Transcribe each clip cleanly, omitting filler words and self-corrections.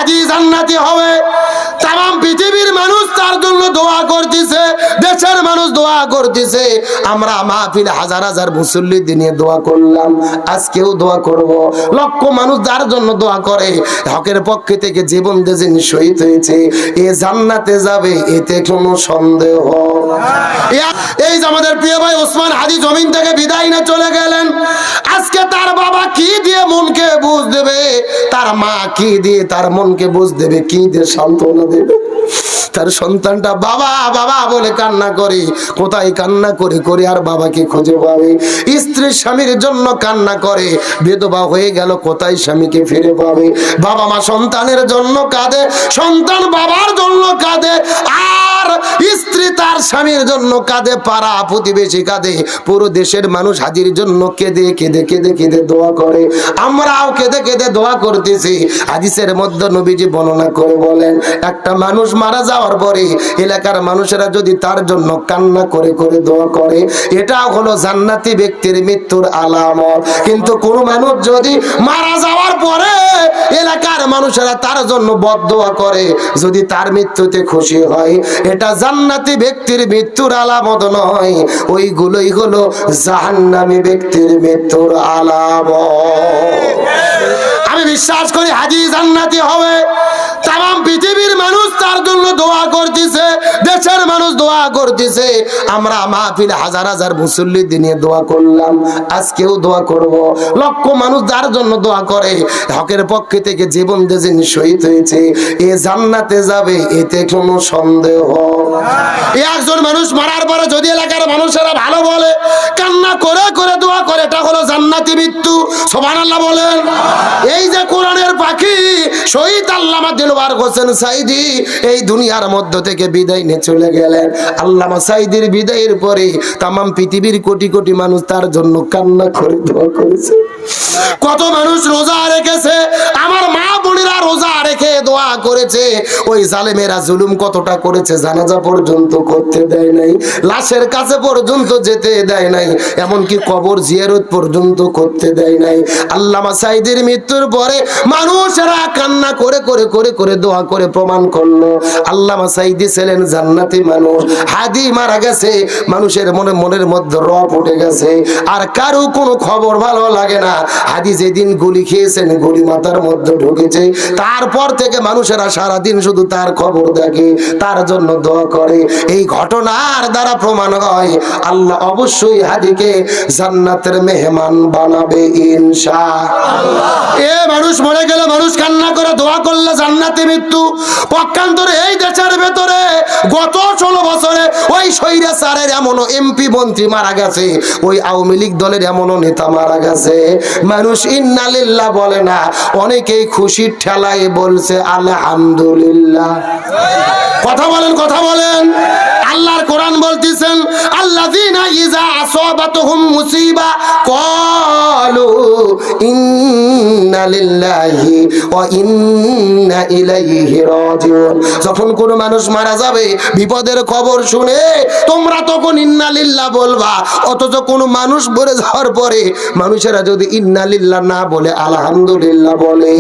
হাজি জান্নাতি হবে। তাম পৃথিবীর মানুষ তার জন্য দোয়া করতেছে, দেশের মানুষ দোয়া করতেছে। আমরা মাহফিল হাজার হাজার মুসল্লি নিয়ে দোয়া করলাম, আজকেও দোয়া করব। লক্ষ মানুষ যার জন্য দোয়া করে, হকের পক্ষে থেকে জীবন যেদিন শহীদ হয়েছে, এ জান্নাতে যাবে, এতে কোনো সন্দেহ। এই যে আমাদের প্রিয় ভাই ওসমান হাদি জমিন থেকে বিদায় নিয়ে চলে গেলেন, আজকে তার বাবা কি দিয়ে মনকে বুঝ দেবে, তার মা কি দিয়ে তার মনকে বুঝ দেবে, কি দিয়ে সান্ত্বনা দেবে? তার সন্তানটা বাবা বাবা বলে কান্না করে, কোথায় কান্না করে করে আর বাবাকে খুঁজে পাবে? স্ত্রী স্বামীর জন্য কান্না করে, বিধবা হয়ে গেল, কোথায় স্বামীকে ফিরে পাবে? বাবা মা সন্তানের জন্য কাঁদে, সন্তান বাবার জন্য কাঁদে, আর স্ত্রী তার স্বামীর জন্য কাঁদে, পাড়া প্রতিবেশী কাঁদে, পুরো দেশের মানুষ হাজির জন্য কেঁদে কেঁদে কেঁদে কেঁদে দোয়া করে। আমরাও কেঁদে কেঁদে দোয়া করতেছি। হাদিসের মধ্যে নবীজি বর্ণনা করে বলেন, একটা মানুষ মারা যাওয়ার পরে এলাকার মানুষেরা যদি তার জন্য কান্না করে করে দোয়া করে, এটা হলো জান্নাতি ব্যক্তির মৃত্যুর আলামত। কিন্তু কোন মানুষ যদি মারা যাওয়ার পরে এলাকার মানুষেরা তার জন্য বদদোয়া করে, যদি তার মৃত্যুতে খুশি হয়, এটা জান্নাতি ব্যক্তির মৃত্যুর আলামত নয়, ওইগুলোই হলো জাহান্নামী ব্যক্তির মৃত্যুর আলামত। আমি বিশ্বাস করি হাজি জান্নাতি হবে। তাম পৃথিবীর মানুষ তার জন্য দোয়া করতেছে, দেশের মানুষ দোয়া করতেছে। আমরা মাহফিল হাজার হাজার মুসল্লি নিয়ে দোয়া করলাম, আজকেও দোয়া করব। লক্ষ মানুষ যার জন্য দোয়া করে, হকের পক্ষে থেকে জীবন যেদিন শহীদ হয়েছে, এ জান্নাতে যাবে, এতে কোনো সন্দেহ। একজন মানুষ মারার পরে যদি এলাকার মানুষেরা ভালো বলে, কান্না করে করে দোয়া করে, এটা হলো জান্নাতি মৃত্যু। সুবহানাল্লাহ বলেন। এই যে কোরআনের পাখি শহীদ আল্লামা দিলওয়ার হোসেন সাইদি এই দুনিয়ার মধ্য থেকে বিদায় নিয়ে চলে গেলেন। আল্লামা সাইদির বিদায়ের পরে তাম পৃথিবীর কোটি কোটি মানুষ তার জন্য কান্না করে দোয়া করেছে। কত মানুষ রোজা রেখেছে, আমার মা বোনেরা রোজা রেখে দোয়া করেছে। ওই জালেমেরা জুলুম কতটা করেছে, জানাজা পর্যন্ত করতে দেয় নাই, লাশের কাছে পর্যন্ত যেতে দেয় নাই, এমনকি কবর জিয়ারত পর্যন্ত করতে দেয় নাই। আল্লামা সাইদির মৃত্যুর পরে মানুষেরা কান্না করে করে করে করে দোয়া করে প্রমাণ করলো আল্লামা সাইদি ছিলেন জান্নাতি মানুষ। হাদি মারা গেছে, মানুষের মনের মধ্যে রব উঠে গেছে, আর কারো কোনো খবর ভালো লাগে না। হাদি যেদিন গুলি খেয়েছেন, গুলি মাথার মধ্যে ঢুকেছে, তারপর থেকে মানুষেরা সারাদিন শুধু তার খবর দেখে, তার জন্য দোয়া করে। এই ঘটনার দ্বারা প্রমাণ হয় আল্লাহ অবশ্যই হাদিকে জান্নাতের মেহমান বানাবে ইনশাআল্লাহ। এ মানুষ মরে গেলে মানুষ কান্না করে দোয়া করলে জান্নাতি মৃত্যু। পক্ষান্তরে এই দেশের ভেতরে গত 16 বছরে ওই স্বৈরাচারের এমনও এমপি মন্ত্রী মারা গেছে, ওই আওয়ামী লীগ দলের এমনও নেতা মারা গেছে, মানুষ ইন্না লিল্লাহ বলে না, অনেকেই খুশির ঠেলায় বলছে আলহামদুলিল্লাহ। কথা বলেন, কথা বলেন। আল্লাহর কোরআন বলতেছেন, আল্লাযীনা ইযা আসাবাতুহুম মুসিবা ক্বালু ইন্না লিল্লাহি ওয়া ইন্না ইলাইহি রাজিউন। যখন কোন মানুষ মারা যাবে, বিপদের খবর শুনে তোমরা তখন ইন্না লিল্লাহ বলবা, অথচ কোন মানুষ মরে যাওয়ার পরে মানুষেরা যদি ইন্না লিল্লাহ না বলে আলহামদুলিল্লাহ বলে,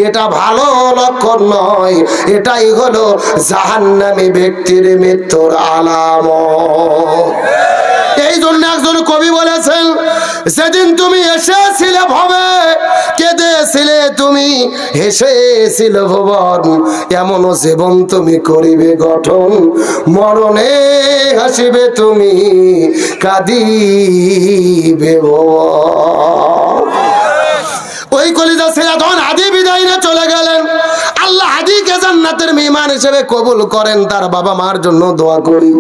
এটা ভালো লক্ষণ নয়, এটাই হলো জাহান্নামী ব্যক্তির মৃত্যুর আলামত। এই জন্য একজন কবি বলেছেন, সেদিন তুমি এসেছিলে ভবে, কেঁদেছিলে তুমি, হেসেছিলে ভুবন, এমনও জীবন তুমি করিবে গঠন, মরণে হাসিবে তুমি, কাঁদিবে ভুবন। ওই কলিজা ছেলে তখন হাদি বিদায় নিয়ে চলে গেলেন। আল্লাহ হাদিকে জান্নাতের মেহমান হিসেবে কবুল করেন। তার বাবা মার জন্য দোয়া করি।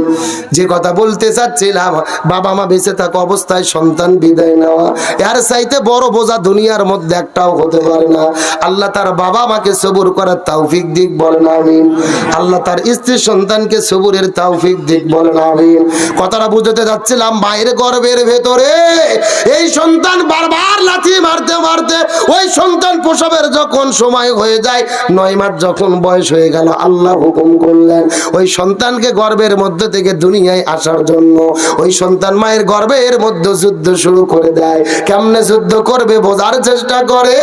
যে কথা বলতে চাচ্ছিলাম, বাবা মা বেঁচে থাকা অবস্থায় সন্তান বিদায় নেওয়া, এর চাইতে বড় বোঝা দুনিয়ার মধ্যে একটাও হতে পারে না। আল্লাহ তার বাবা মাকে সবুর করার তৌফিক দিক, বলেন আমিন। আল্লাহ তার স্ত্রী সন্তানকে সবুরের তৌফিক দিক, বলেন আমিন। কথাটা বুঝতে যাচ্ছিলাম, মায়ের গর্ভের ভেতরে এই সন্তান বারবার লাথি মারতে মারতে ওই সন্তান প্রসবের যখন সময় হয়ে যায়, 9 মাস যখন বয়স হয়ে গেল, আল্লাহ হুকুম করলেন ওই সন্তানকে গর্ভের মধ্যে থেকে দুনিয়ায় আসার জন্য ওই সন্তান মায়ের গর্ভের মধ্যে যুদ্ধ শুরু করে দেয়। কেমনে যুদ্ধ করবে বোঝার চেষ্টা করে।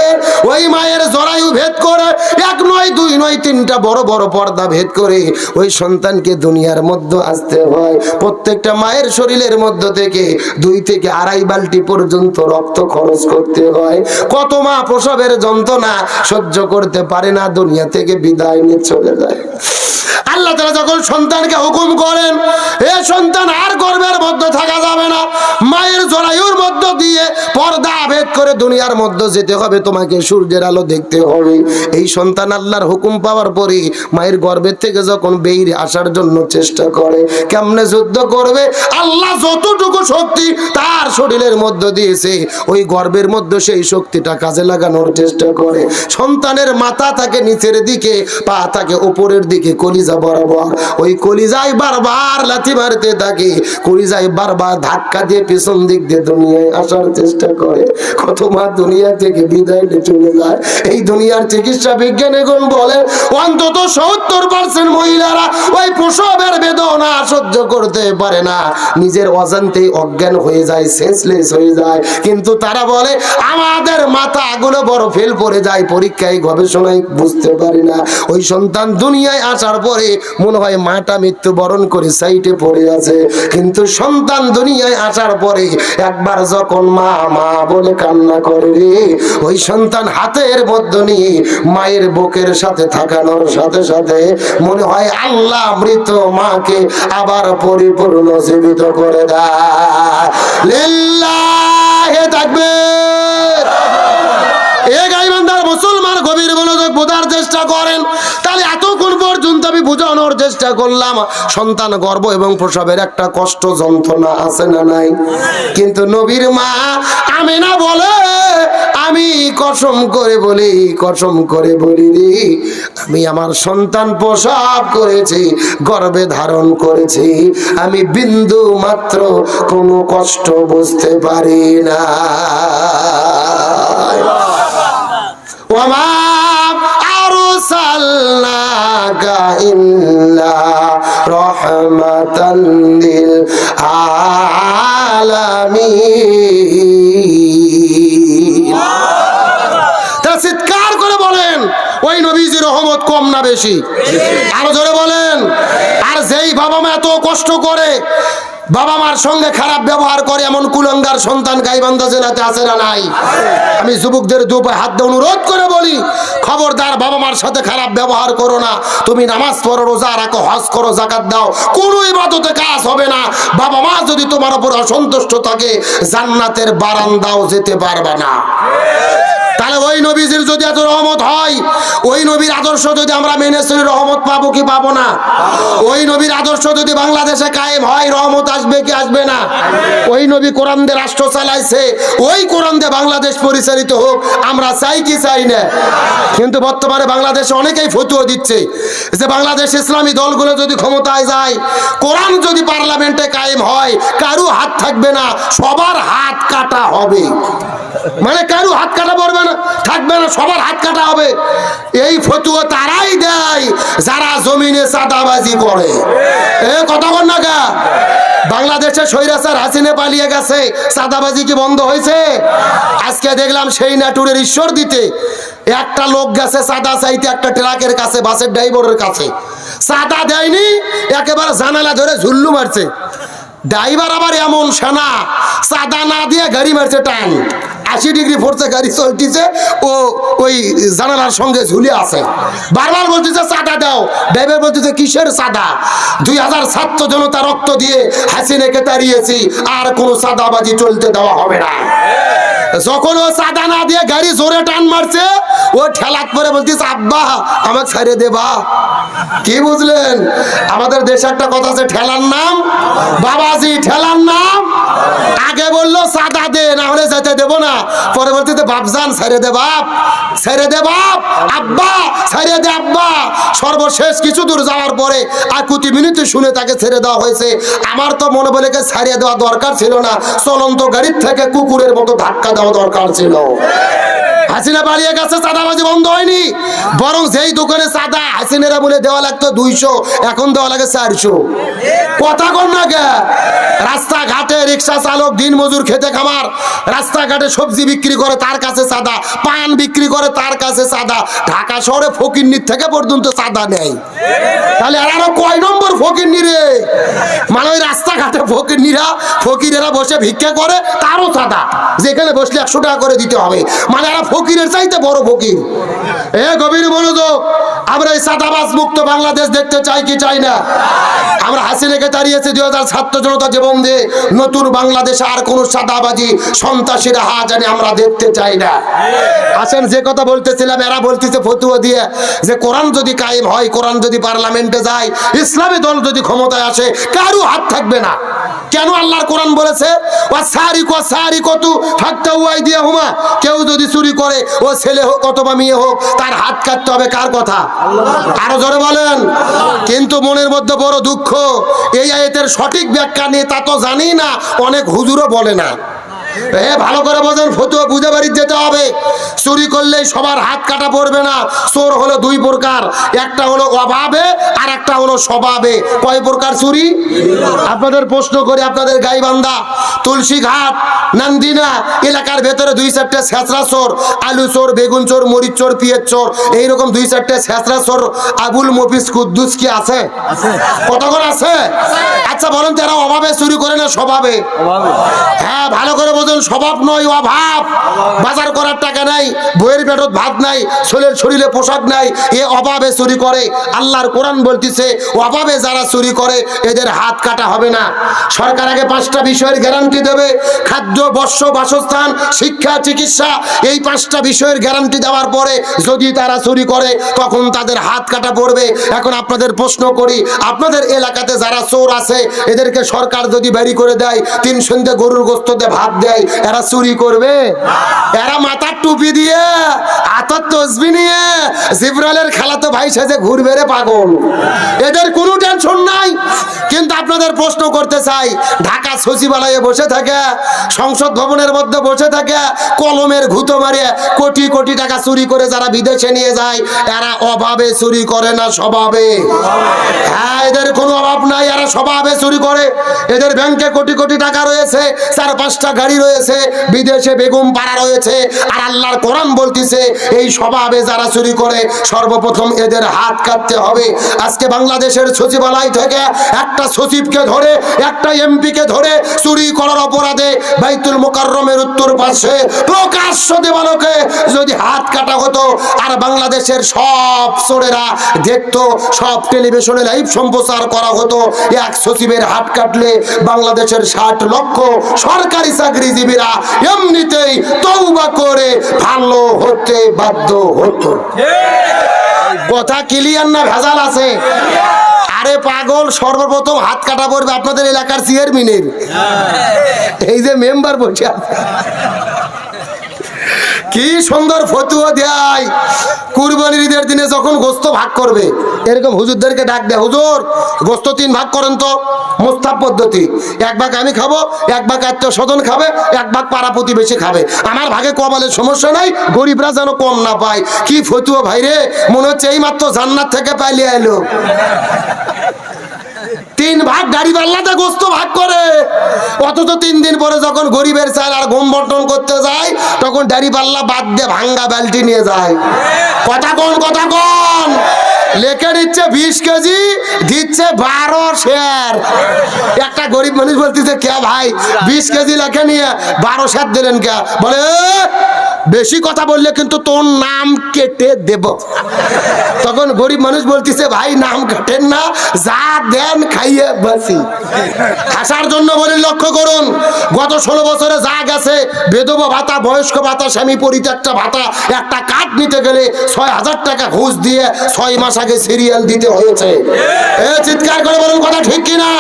ওই মায়ের জরায়ু ভেদ করে, এক নয় দুই নয় তিনটা বড় বড় পর্দা ভেদ করে ওই সন্তানকে দুনিয়ার মধ্যে আসতে হয়। প্রত্যেকটা মায়ের শরীরের মধ্য থেকে 2 থেকে 2.5 বালতি পর্যন্ত রক্ত খরচ করতে হয়। কত মা প্রসবের যন্ত্রণা সহ্য করতে পারে না, দুনিয়া থেকে বিদায় নিয়ে চলে যায়। আল্লাহ তাআলা যখন সন্তানকে হুকুম করেন এ সন্তান আর গর্ভের মধ্যে থাকা যাবে না, মায়ের জরায়ুর মধ্য দিয়ে পর্দা ভেদ করে দুনিয়ার মধ্যে যেতে হবে, তোমাকে সূর্যের আলো দেখতে হবে। এই সন্তান আল্লাহর হুকুম পাওয়ার পরে মায়ের গর্ভের থেকে যখন বেরিয়ে আসার জন্য চেষ্টা করে, কেমনে যুদ্ধ করবে, আল্লাহ যতটুকু শক্তি তার শরীরের মধ্যে দিয়েছে ওই গর্ভের মধ্যে সেই শক্তিটা কাজে লাগানোর চেষ্টা করে। সন্তানের মাথা থাকে নিচের দিকে, পা থাকে উপরের দিকে, কলিজা বরাবর। ওই কলিজায় বারবার লাথি মারতে থাকে, কলিজায় বারবার ধাক্কা দিয়ে পিছন দিক দিয়ে দুনিয়ায় আসার চেষ্টা করে। কত মা দুনিয়া থেকে বিদায় নিয়ে চলে যায়। এই দুনিয়ার চিকিৎসা বিজ্ঞান এখন বলে অন্তত 70% মহিলারা ওই প্রসবের বেদনা সহ্য করতে পারে না, নিজের অজান্তেই অজ্ঞান হয়ে যায়, সেন্সলেস হয়ে যায়। কিন্তু তারা বলে আমাদের মাথাগুলো বড় ফেল পড়ে যায়, পরীক্ষায় গবেষণায় বুঝতে পারি না। ওই সন্তান দুনিয়ায় আসার পরে মনে হয় মাটা মৃত্যুবরণ করে সাইডে পড়ে আছে, কিন্তু সন্তান দুনিয়ায় আসার পরে একবার যখন মা মা বলে কান্না করে রে, ওই সন্তান হাতের মধ্যে নিয়ে মায়ের বুকের সাথে থাকানোর সাথে সাথে মনে হয় আল্লাহ মৃত মাকে আবার পরিপূর্ণ জীবিত করে দেয়। লিল্লাহি তাকবীর। এ গাইবান্ধার মুসলমান গভীর মনোযোগ বোঝার চেষ্টা করেন। তাহলে এতক্ষণ পর্যন্ত আমি বোঝানোর চেষ্টা করলাম সন্তান গর্ভ এবং প্রসবের একটা কষ্ট যন্ত্রণা আছে না নাই, কিন্তু নবীর মা আমিনা বলে আমি কসম করে বলি রে, আমি আমার সন্তান প্রসব করেছি, গর্ভে ধারণ করেছি, আমি বিন্দু মাত্র কোনো কষ্ট বুঝতে পারি না। ওমা আরসালনাকা ইল্লা রাহমাতাল লিল আলামিন। তা চিৎকার করে বলেন ওই নবীজির রহমত কম না বেশি? আরো জোরে বলেন। আর যেই বাবা মা এত কষ্ট করে, বাবা মার সঙ্গে খারাপ ব্যবহার করে, এমন কুলঙ্গার সন্তান গাইবান্ধা জেলাতে আছে না নাই? আমি যুবকদের দুপায়ে হাত দিয়ে অনুরোধ করে বলি, খবরদার বাবা মার সাথে খারাপ ব্যবহার করো না। তুমি নামাজ পড়ো, রোজা রাখো, হজ করো, যাকাত দাও, কোনো ইবাদতে কাজ হবে না। বাবা মা যদি তোমার উপর অসন্তুষ্ট থাকে জান্নাতের বারান্দাও যেতে পারবে না। তাহলে ওই নবীজির যদি এত রহমত হয়, ওই নবীর আদর্শ যদি আমরা মেনে চলি, রহমত পাবো কি পাবো না? ওই নবীর আদর্শ যদি বাংলাদেশে কায়েম হয়, রহমত আসবে কি আসবে না? ওই নবী কোরআন দিয়ে রাষ্ট্র চালাইছে, ওই কোরআন দিয়ে বাংলাদেশ পরিচালিত হোক, আমরা চাই কি চাই না? কিন্তু বর্তমানে বাংলাদেশে অনেকেই ফতোয়া দিচ্ছে যে বাংলাদেশ ইসলামী দলগুলো যদি ক্ষমতায় যায়, কোরআন যদি পার্লামেন্টে কায়েম হয়, কারো হাত থাকবে না, সবার হাত কাটা হবে। মানে কারো হাত কাটা পড়বে না, থাকবে না, সবার হাত কাটা হবে। এই ফতোয়া তারাই দেয় যারা জমিনে চাঁদাবাজি করে। এ কথা বল না গা। বাংলাদেশে স্বৈরাচার হাসিনা পালিয়ে গেছে, চাঁদাবাজি কি বন্ধ হয়েছে? আজকে দেখলাম সেই নাটুরের ঈশ্বর দিতে একটা লোক গেছে চাঁদা চাইতে একটা ট্রাকের কাছে, বাসের ড্রাইভারের কাছে, চাঁদা দেয়নি, একেবারে জানালা ধরে ঝুল্লু মারছে। ড্রাইভার আবার এমন সেনা, চাঁদা না দিয়ে গাড়ি মারছে টান, 80 ডিগ্রি ফোর্সে গাড়ি চলতেছে, ও ওই জানালার সঙ্গে ঝুলে আছে, বারবার বলতেছে চাঁদা দাও। ড্রাইভার বলতেছে কিসের চাঁদা? 2000 ছাত্র জনতা রক্ত দিয়ে হাসিনাকে তাড়িয়েছি, আর কোনো চাঁদাবাজি চলতে দেওয়া হবে না। যখন ও চাঁদা না দিয়ে গাড়ি জোরে টান মারছে, ও ঠেলাক করে বলতেছে আব্বা আমাকে ছেড়ে দেবা। কি বুঝলেন? আমাদের দেশে একটা কথা আছে, ঠেলার নাম বাবাজি, ঠেলার নাম। আগে বললো চাঁদা দে, না হলে যেতে দেবো না, পরে বলতেছে বাপজান ছেড়ে দে বাপ, ছেড়ে দে বাপ, আব্বা ছেড়ে দে আব্বা। সর্বশেষ কিছু দূর যাওয়ার পরে আকুতি মিনিটে শুনে তাকে ছেড়ে দেওয়া হয়েছে। আমার তো মনে বলে ছাড়িয়ে দেওয়া দরকার ছিল না, চলন্ত গাড়ির থেকে কুকুরের মতো ধাক্কা দেওয়া দরকার ছিল। হাসিনা পালিয়ে গেছে, চাঁদাবাজি বন্ধ হয়নি, বরং যেই দোকানে চাঁদা হাসিনারা বলে দেওয়া লাগতো 200, এখন দেওয়া লাগে 400। কথা কন না কে? রাস্তাঘাটে রিক্সা চালক, দিন মজুর, খেতে খামার, রাস্তাঘাটে সবজি বিক্রি করে তার কাছে চাঁদা, পান বিক্রি করে তার কাছে চাঁদা, ঢাকা শহরে ফকিন্নির থেকে পর্যন্ত চাঁদা নেয়। তাহলে আরো কয় নম্বর ফকিন্নি রে? মানে ওই রাস্তাঘাটে ফকিরেরা বসে ভিক্ষা করে, তারও চাঁদা, যেখানে বসলে 100 টাকা করে দিতে হবে। মানে এরা ফকিরের চাইতে বড় ফকির। গভীর মনোযোগ। আমরা এই চাঁদাবাজ মুক্ত বাংলাদেশ দেখতে চাই কি চাই না? আমরা হাসিনাকে তাড়িয়েছি 2000 ছাত্র জনতা জীবন দিয়ে। নতুন বাংলাদেশে আর কোন চাঁদাবাজি, সন্ত্রাসীরা জানি আমরা দেখতে চাই না। আসেন, যে কথা বলতেছিলাম, এরা বলতেছে ফতুয়া দিয়ে যে কোরআন যদি কায়েম হয়, কোরআন যদি পার্লামেন্টে যায়, ইসলামী দল যদি ক্ষমতায় আসে, কারো হাত থাকবে না। কেন? আল্লাহর কোরআন বলেছে কেউ যদি চুরি করে, ও ছেলে হোক অথবা মেয়ে হোক, তার হাত কাটতে হবে। কার কথা? আরো জোরে বলেন। কিন্তু মনের মধ্যে বড় দুঃখ, এই আয়াতের সঠিক ব্যাখ্যা নিয়ে তা তো জানি না, অনেক হুজুরও বলে না। ভালো করে বোঝেন, ফতুয়া বুঝে বাড়ি যেতে হবে। চুরি করলেই সবার হাত কাটা পড়বে না। চোর হলো 2 প্রকার, একটা হলো অভাবে আর একটা হলো স্বভাবে। কয় প্রকার চুরি? আপনাদের প্রশ্ন করি, আপনাদের গাইবান্ধা, তুলসীঘাট, নান্দিনা এলাকার ভেতরে 2-4টে ছেঁচড়া চোর, আলু চোর, বেগুন চোর, মরিচ চোর, পিঁয়াজ চোর, এইরকম 2-4টে ছেঁচড়া চোর আবুল মফিজ কুদ্দুস কি আছে? কতক্ষণ আছে? আচ্ছা বলেন, তারা অভাবে চুরি করে না স্বভাবে? হ্যাঁ, ভালো করে বোঝেন, স্বভাব নয়, অভাব। বাজার করার টাকা নাই, বইয়ের পেটত ভাত নাই, ছেলের শরীরে পোশাক নাই, এ অভাবে চুরি করে। আল্লাহর কোরআন বলতেছে, অভাবে যারা চুরি করে এদের হাত কাটা হবে না। সরকার আগে 5টা বিষয়ের গ্যারান্টি দেবে: খাদ্য, বস্ত্র, বাসস্থান, শিক্ষা, চিকিৎসা। এই 5টা বিষয়ের গ্যারান্টি দেওয়ার পরে যদি তারা চুরি করে, তখন তাদের হাত কাটা পড়বে। এখন আপনাদের প্রশ্ন করি, আপনাদের এলাকাতে যারা চোর আছে, এদেরকে সরকার যদি বেরি করে দেয়, 3 সন্ধ্যে গরুর গোশতে ভাত দেয়, এরা চুরি করবে? এরা মাথার টুপি দিয়ে, হাতের তসবি নিয়ে জিব্রাইলের খালাতো ভাই সাজে ঘুরবে রে পাগল। এদের কোনো টেনশন নাই। কিন্তু আপনাদের প্রশ্ন করতে চাই, ঢাকা সচিবালয়ে বসে থাকে, সংসদ ভবনের মধ্যে বসে থাকে, কলমের ঘুতো মারে কোটি কোটি টাকা চুরি করে যারা বিদেশে নিয়ে যায়, এরা অভাবে চুরি করে না স্বভাবে? হ্যাঁ, এদের কোনো অভাব নাই, এরা স্বভাবে চুরি করে। এদের ব্যাংকে কোটি কোটি টাকা রয়েছে, 4-5টা গাড়ি রয়েছে, বিদেশে বেগম পাড়া রয়েছে। আর আল্লাহর কোরআন বলতেছে, এই স্বভাবে যারা চুরি করে, সর্বপ্রথম এদের হাত কাটতে হবে। আজকে বাংলাদেশের সচিবালয় থেকে একটা সচিবকে ধরে, একটা এমপিকে ধরে চুরি করার অপরাধে বাইতুল মোকাররমের উত্তর পাশে প্রকাশ্য দেওয়ালোকে যদি হাত কাটা হতো, আর বাংলাদেশের সব চোরেরা দেখতো, সব টেলিভিশনে লাইভ সম্প্রচার করা হতো, এক সচিবের হাত কাটলে বাংলাদেশের 60 লক্ষ সরকারি চাকরিজীবীরা এমনিতেই তওবা করে ভালো হতে বাধ্য হতো। কথা ক্লিয়ার না ভেজাল আছে? আরে পাগল, সর্বপ্রথম হাত কাটা পড়বে আপনাদের এলাকার চেয়ারম্যানের। এই যে মেম্বার বসে আছে, কি সুন্দর ফতুয়া দেয়। কুরবানির ঈদের দিনে যখন গোস্ত ভাগ করবে, এরকম হুজুরদেরকে ডাক দেয়, হুজুর গোস্ত 3 ভাগ করেন তো। মুস্তাব পদ্ধতি, 1 ভাগ আমি খাবো, 1 ভাগ আত্মীয় স্বজন খাবে, 1 ভাগ পাড়া প্রতিবেশী খাবে। আমার ভাগে কমালের সমস্যা নাই, গরিবরা যেন কম না পায়। কি ফতুয়া ভাই রে, মনে হচ্ছে এই মাত্র জান্নাত থেকে পালিয়ে এলো। 3 ভাগ গাড়ি পাল্লাতে গোস্ত ভাগ করে, অথচ 3 দিন পরে যখন গরিবের চাল আর গম বন্টন করতে যায়, তখন ডাড়ি পাল্লা বাদ দিয়ে ভাঙ্গা বালতি নিয়ে যায়। কথা কোন লেখে দিচ্ছে 20 কেজি, দিচ্ছে 12 শের। একটা গরিব মানুষ বলতেছে, কে ভাই 20 কেজি লেখে নিয়ে 12 শের দিলেন কে? বলে, বেশি কথা বললে কিন্তু তোর নাম কেটে দেব। তখন গরিব মানুষ বলতেছে, ভাই নাম কাটেন না, যা দেন খাইয়ে বাসি। হাসার জন্য বলি, লক্ষ্য করুন, গত 16 বছরে যা গেছে, বিধবা ভাতা, বয়স্ক ভাতা, স্বামী পরিত্যক্ত ভাতা, একটা কার্ড নিতে গেলে 6000 টাকা ঘুষ দিয়ে 6 মাস আগে সিরিয়াল দিতে হয়েছে। চিৎকার করে বলুন, কথা ঠিক কিনা?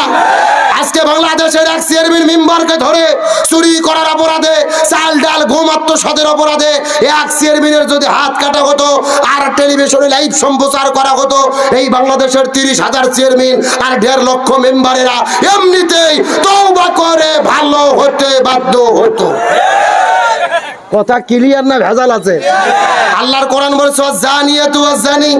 আজকে বাংলাদেশের এক চেয়ারম্যান মেম্বারকে ধরে চুরি করার অপরাধে, চাল ডাল গম আত্মসাতের অপরাধে এক চেয়ারম্যানের যদি হাত কাটা হতো, আর টেলিভিশনে লাইভ সম্প্রচার করা হতো, এই বাংলাদেশের 30,000 চেয়ারম্যান আর 1.5 লক্ষ মেম্বারেরা এমনিতেই তওবা করে ভালো হতে বাধ্য হতো। কথা ক্লিয়ার না ভেজাল আছে? আল্লাহর কোরআন বলছে ওয়াজানিয়াতু ওয়াজানি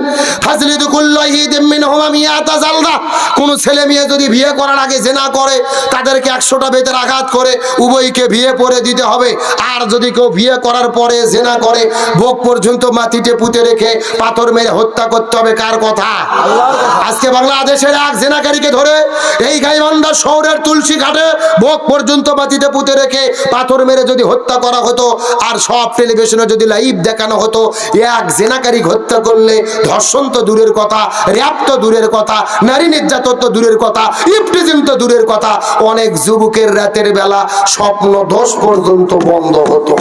ফাজলিদু কুল্লাহিদিম মিনহুমা মিয়াতা জালদা। কোন ছেলে মেয়ে যদি বিয়ে করার আগে জিনা করে তাদেরকে 100টা বেতের আঘাত করে উভয়কে বিয়ে পড়ে দিতে হবে। আর যদি কেউ বিয়ে করার পরে জিনা করে বুক পর্যন্ত মাটিতে পুঁতে রেখে পাথর মেরে হত্যা করতে হবে। কার কথা? আল্লাহর কথা। আজকে বাংলাদেশের এক জিনাকারীকে ধরে এই গাইবান্ধা শহরের তুলসী ঘাটে বুক পর্যন্ত মাটিতে পুঁতে রেখে পাথর মেরে যদি হত্যা করা হতো আর সব টেলিভিশনে যদি লাইভ দেখানো হতো, এক জিনাকারী হত্যা করলে ধর্ষণ তো দূরের কথা, র‍্যাপ তো দূরের কথা, নারী নির্যাতন তো দূরের কথা, ইফটিজিং তো দূরের কথা, অনেক যুবকের রাতের বেলা স্বপ্ন দোষ পর্যন্ত বন্ধ হতো।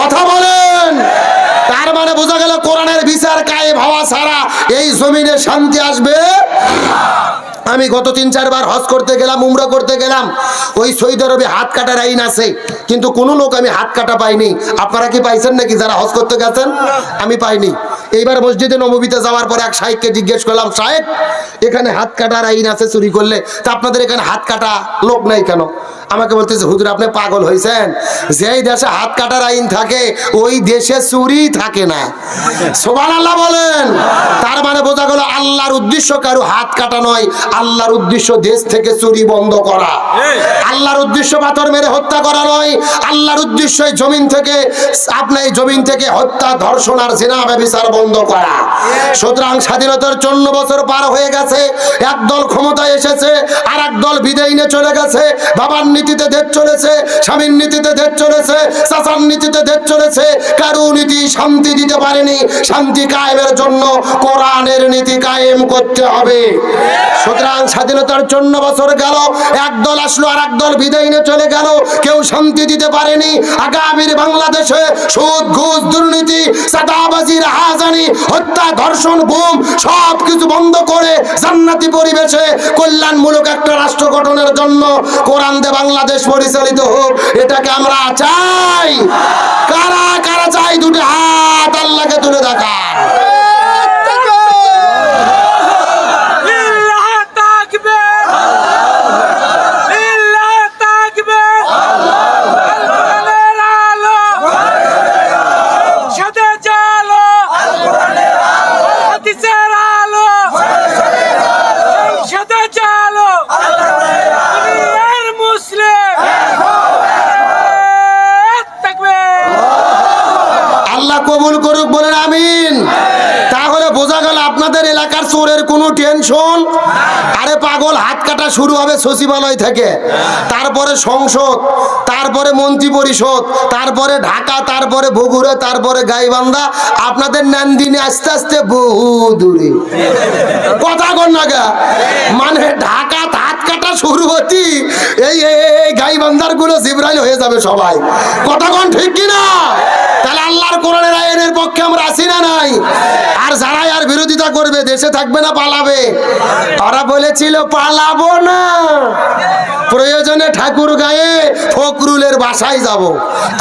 কথা বলেন। তার মানে বোঝা গেল কোরআনের বিচার কায়েম হওয়া ছাড়া এই জমিনে শান্তি আসবে। আমি গত 3-4 বার হজ করতে গেলাম, উমরা করতে গেলাম। ওই সৌদি আরবে হাত কাটার আইন আছে, কিন্তু কোন লোক আমি হাত কাটা পাইনি। আপনারা কি পাইছেন নাকি যারা হজ করতে গেছেন? আমি পাইনি। এইবার মসজিদে নববীতে যাওয়ার পরে এক শাইখকে জিজ্ঞেস করলাম, শাইখ এখানে হাত কাটার আইন আছে চুরি করলে, তা আপনাদের এখানে হাত কাটা লোক নাই কেন? আমাকে বলতেছে হুজুর আপনি পাগল হয়েছেন, যেই দেশে হাত কাটার আইন থাকে ওই দেশে চুরি থাকে না। সুবহানাল্লাহ বলেন। তার মানে বোঝা গেল আল্লাহর উদ্দেশ্য কারো হাত কাটা নয়, আল্লাহর উদ্দেশ্য দেশ থেকে চুরি বন্ধ করা। আল্লাহর উদ্দেশ্য পাথর মেরে হত্যা করা নয়, আল্লাহর উদ্দেশ্য জমিন থেকে আপনার জমিন থেকে হত্যা, ধর্ষণ আর জিনা ব্যভিচার বন্ধ করা। সুতরাং স্বাধীনতার 54 বছর পার হয়ে গেছে, একদল ক্ষমতায় এসেছে আর একদল বিদায় নিয়ে চলে গেছে। বাবার নীতিতে দেশ চলেছে, স্বামীর নীতিতে দেশ চলেছে, চাচার নীতিতে দেশ চলেছে। কারো নীতি শান্তি দিতে পারেনি। শান্তি কায়েমের জন্য কোরআনের নীতি কায়েম করতে হবে। সুতরাং স্বাধীনতার 54 বছর গেল, একদল আসলো আর একদল বিদায় নিয়ে চলে গেল, কেউ শান্তি দিতে পারেনি। আগামীর বাংলাদেশে সুদ, ঘুষ, দুর্নীতি, চাঁদাবাজি, রাহাজানি, হত্যা, ধর্ষণ, গুম সব কিছু বন্ধ করে জান্নাতি পরিবেশে কল্যাণমূলক একটা রাষ্ট্র গঠনের জন্য কোরআন দিয়ে বাংলাদেশ পরিচালিত হোক, এটাকে আমরা চাই। কারা কারা চাই? দুটো হাত আল্লাহকে তুলে দেখান। কবুল করুক, বলেন আমিন। তাহলে বোঝা গেল আপনাদের এলাকার চোরের কোনো টেনশন। আরে পাগল, হাত কাটা শুরু হবে সচিবালয় থেকে, তারপরে সংসদ, তারপরে মন্ত্রী পরিষদ, তারপরে ঢাকা, তারপরে বগুড়া, তারপরে গাইবান্ধা, আপনাদের নান্দিনী আস্তে আস্তে বহু দূরে। কথা কন না গা, মানে ঢাকা হাত কাটা শুরু হতি, এই গাইবান্ধার গুলো জিব্রাইল হয়ে যাবে সবাই। কথা কন ঠিক কিনা? তাহলে আল্লাহর কোরআনের আইনের পক্ষে আমরা আছি না নাই? আর যারাই আর বিরোধিতা করবে দেশে থাকবে না পালাবে? ওরা বলেছিল পালাবো না, প্রয়োজনে ঠাকুর গায়ে ফখরুলের বাসায় যাব।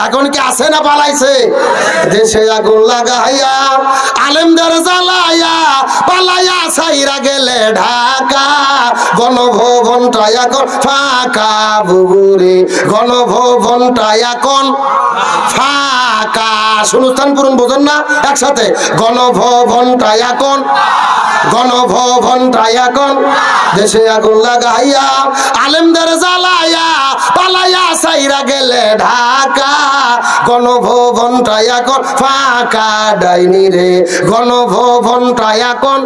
এখন কি আছে না পালাইছে? দেশে আগুন লাগাইয়া আলেমদের জ্বালাইয়া পালাইয়া সাইরা গেলে ঢাকা, গণভবনটা এখন ফাঁকা বুবুরে, গণভবনটা এখন ফাঁকা। শুনুস্থান করুন, বোঝেন না? একসাথে গণভবনটা এখন, গণভবনটা এখন দেশে আগুন লাগাইয়া আলেমদের জ্বালাইয়া পালাইয়া সাইরা গেলে ঢাকা, গণভবনটা এখন ফাঁকা ডাইনি রে, গণভবনটা এখন,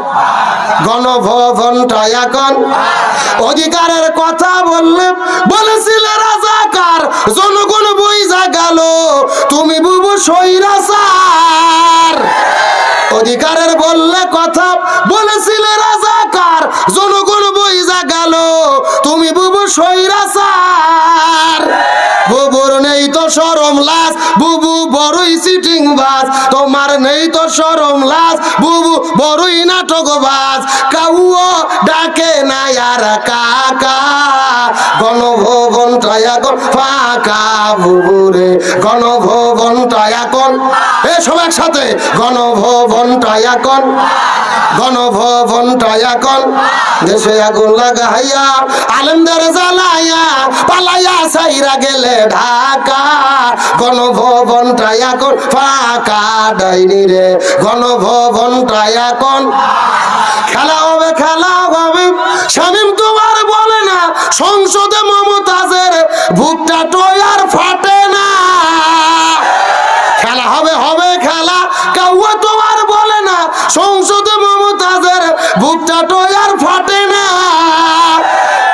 গণভবনটা এখন। অধিকারের কথা বললে বলেছিলে রাজাকার, জনগণ বুঝা গেল তুমি বুবু স্বৈরাচার। অধিকারের বললে কথা বলেছিলে রাজাকার, জনগণ বুঝা গেল তুমি বুবু স্বৈরাচার। বুবুর নেই তো শরম লাজ, বুবু বড়ই চিটিং বাজ, তোমার নেই তো শরম লাজ, বুবু বড়ই নাটক বাজ। কাউও ডাকে না আর কাকা, গণভবনটা এখন ফাঁকা বুবুরে, গণভবনটা এখন, এ সব একসাথে, গণভবনটা এখন, গণভবনটা এখন দেশে আগুন লাগাইয়া আলেমদের জ্বালাইয়া পালাইয়া সাইরা গেলে ঢাকা, গণভবনটা এখন ফাঁকা ডাইনি রে, গণভবনটা এখন। খেলা হবে, খেলা হবে, শামীম তোমার বলে না সংসদে মমতাজের বুকটা টয়ার ফাটে না। খেলা হবে, হবে খেলা, কাউয়া তোমার বলে না সংসদে মমতাজের বুকটা টয়ার ফাটে না।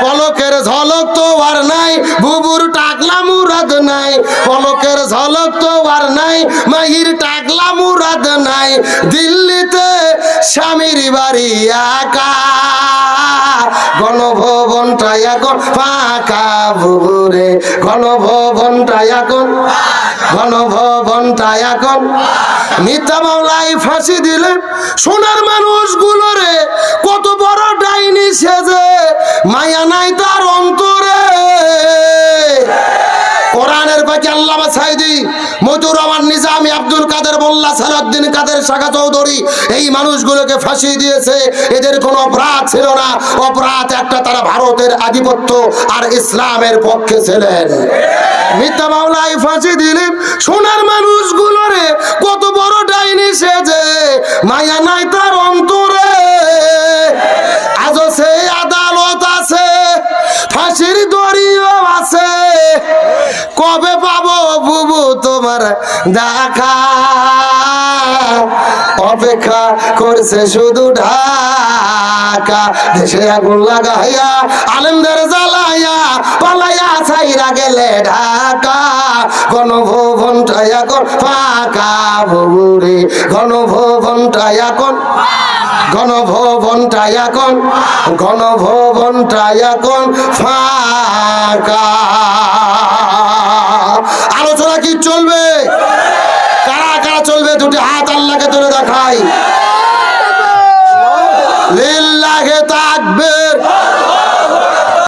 পলকের ঝলক তো আর নাই, বুবুর টাকলা মুরাদ নাই, পলকের ঝলক তো আর নাই, মাহির টাকলা মুরাদ নাই, দিল্লিতে স্বামীর বাড়ি একা, গণভবনটা এখন ফাঁকা বুবুরে, গণভবনটা এখন, গণভবনটা এখন। মিথ্যা মামলায় ফাঁসি দিলে সোনার মানুষগুলোরে, কত বড় ডাইনি সেজে, মায়া নাই তার অন্তরে। কোরআনের পাখি আল্লামা সাইদি, মতিউর রহমান নিজামী, আব্দুল কাদের মোল্লা, সালাউদ্দিন কাদের শাখা চৌধুরী এই মানুষগুলোকে ফাঁসি দিয়েছে। এদের কোনো অপরাধ ছিল না, অপরাধ একটা, তারা ভারতের আধিপত্য আর ইসলামের পক্ষে ছিলেন। মিথ্যা মামলায় ফাঁসি দিলেন সোনার মানুষগুলোরে, কত বড় ডাইনি সেজে, মায়া নাই তার অন্তরে। আজও সে আদালত আছে, ফাঁসির দড়িও আছে, কবে পাবো বুবু তোমার দেখা, অপেক্ষা করছে শুধু ঢাকা। দেশে আগুন লাগাইয়া আলেমদের জ্বালাইয়া পালাইয়া ছাইরা গেলে ঢাকা, গণভবনটা এখন ফাঁকা বুবুরে, গণভবনটা এখন, গণভবনটা এখন, গণভবনটা এখন ফাঁকা।